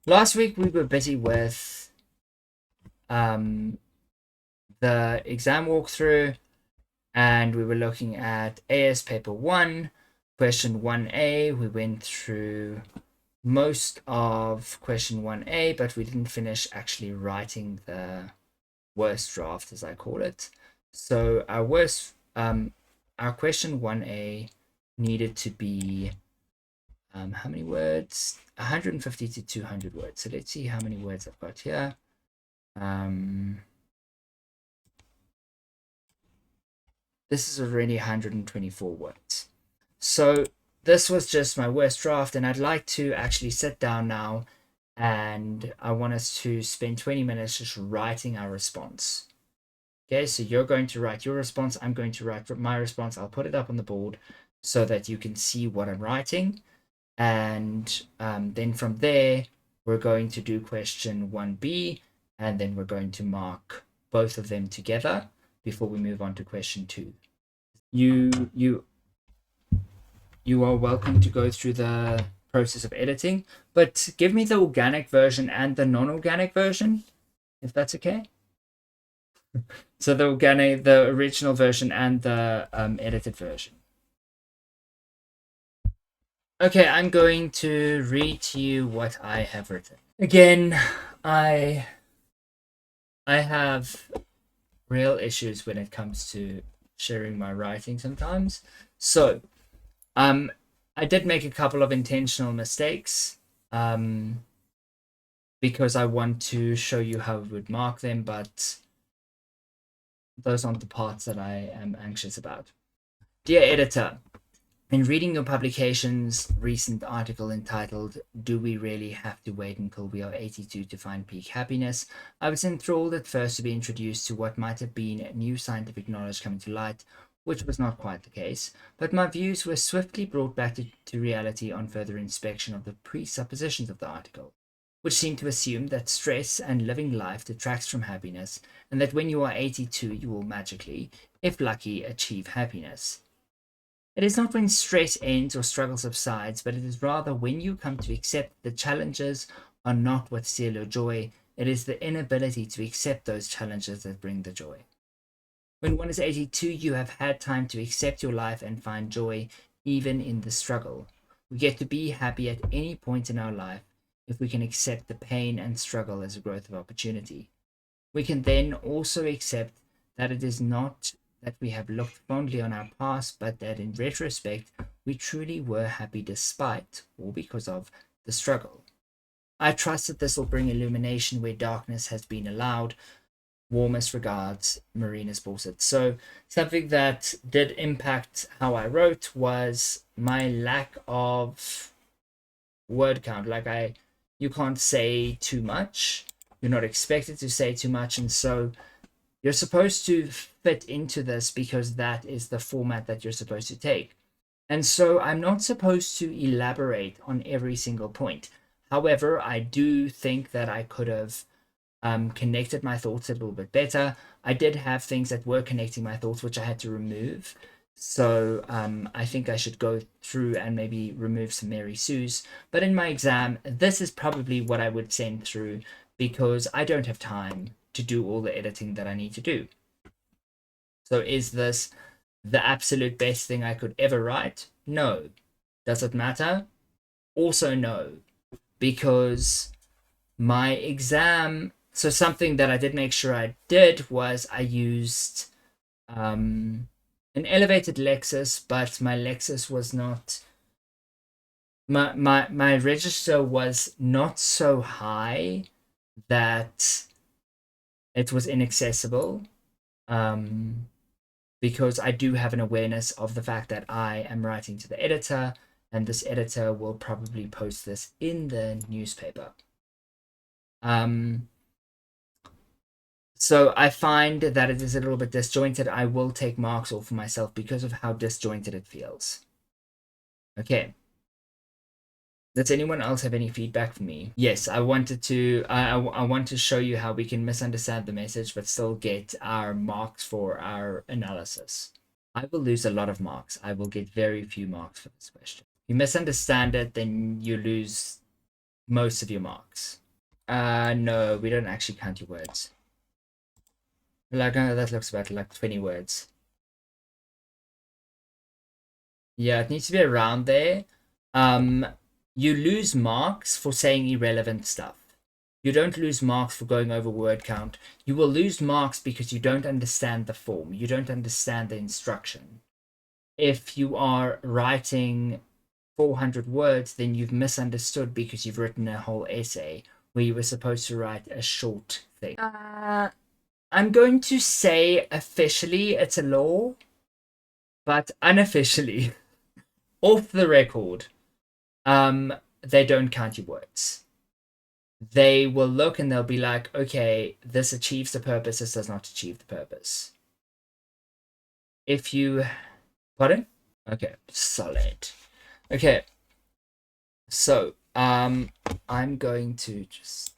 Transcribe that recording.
Last week we were busy with the exam walkthrough, and we were looking at AS paper 1, question 1A. We went through most of question 1A, but we didn't finish actually writing the worst draft, as I call it. So our question 1A needed to be how many words? 150 to 200 words. So let's see how many words I've got here. This is already 124 words. So this was just my worst draft, and I'd like to actually sit down now, and I want us to spend 20 minutes just writing our response. Okay, so you're going to write your response. I'm going to write my response. I'll put it up on the board so that you can see what I'm writing. And then from there, we're going to do question 1B, and then we're going to mark both of them together before we move on to question 2. You are welcome to go through the process of editing, but give me the organic version and the non-organic version, if that's okay. So the original version and the edited version. Okay, I'm going to read to you what I have written. Again, I have real issues when it comes to sharing my writing sometimes. So, I did make a couple of intentional mistakes because I want to show you how we would mark them, but those aren't the parts that I am anxious about. Dear editor, in reading your publication's recent article entitled, "Do We Really Have to Wait Until We Are 82 to Find Peak Happiness?" I was enthralled at first to be introduced to what might have been new scientific knowledge coming to light, which was not quite the case, but my views were swiftly brought back to reality on further inspection of the presuppositions of the article, which seem to assume that stress and living life detracts from happiness, and that when you are 82 you will magically, if lucky, achieve happiness. It is not when stress ends or struggle subsides, but it is rather when you come to accept the challenges are not what steal your joy. It is the inability to accept those challenges that bring the joy. When one is 82, you have had time to accept your life and find joy even in the struggle. We get to be happy at any point in our life if we can accept the pain and struggle as a growth of opportunity. We can then also accept that it is not that we have looked fondly on our past, but that in retrospect, we truly were happy despite or because of the struggle. I trust that this will bring illumination where darkness has been allowed. Warmest regards, Marinus Borsett. So something that did impact how I wrote was my lack of word count. You can't say too much. You're not expected to say too much, and so you're supposed to fit into this because that is the format that you're supposed to take. And so I'm not supposed to elaborate on every single point. However, I do think that I could have connected my thoughts a little bit better. I did have things that were connecting my thoughts, which I had to remove. So I think I should go through and maybe remove some Mary Sue's. But in my exam, this is probably what I would send through because I don't have time to do all the editing that I need to do. So is this the absolute best thing I could ever write? No. Does it matter? Also no. Because my exam, so something that I did make sure I did was I used an elevated Lexis, but my Lexis was not, my register was not so high that it was inaccessible, because I do have an awareness of the fact that I am writing to the editor, and this editor will probably post this in the newspaper. So I find that it is a little bit disjointed. I will take marks off for myself because of how disjointed it feels. Okay. Does anyone else have any feedback for me? Yes, I wanted to. I want to show you how we can misunderstand the message but still get our marks for our analysis. I will lose a lot of marks. I will get very few marks for this question. If you misunderstand it, then you lose most of your marks. No, we don't actually count your words. Like, that looks about like 20 words. Yeah, it needs to be around there. You lose marks for saying irrelevant stuff. You don't lose marks for going over word count. You will lose marks because you don't understand the form. You don't understand the instruction. If you are writing 400 words, then you've misunderstood because you've written a whole essay where you were supposed to write a short thing. I'm going to say officially it's a law, but unofficially, off the record, they don't count your words. They will look and they'll be like, okay, this achieves the purpose, this does not achieve the purpose. If you... Pardon? Okay, solid. Okay, so I'm going to just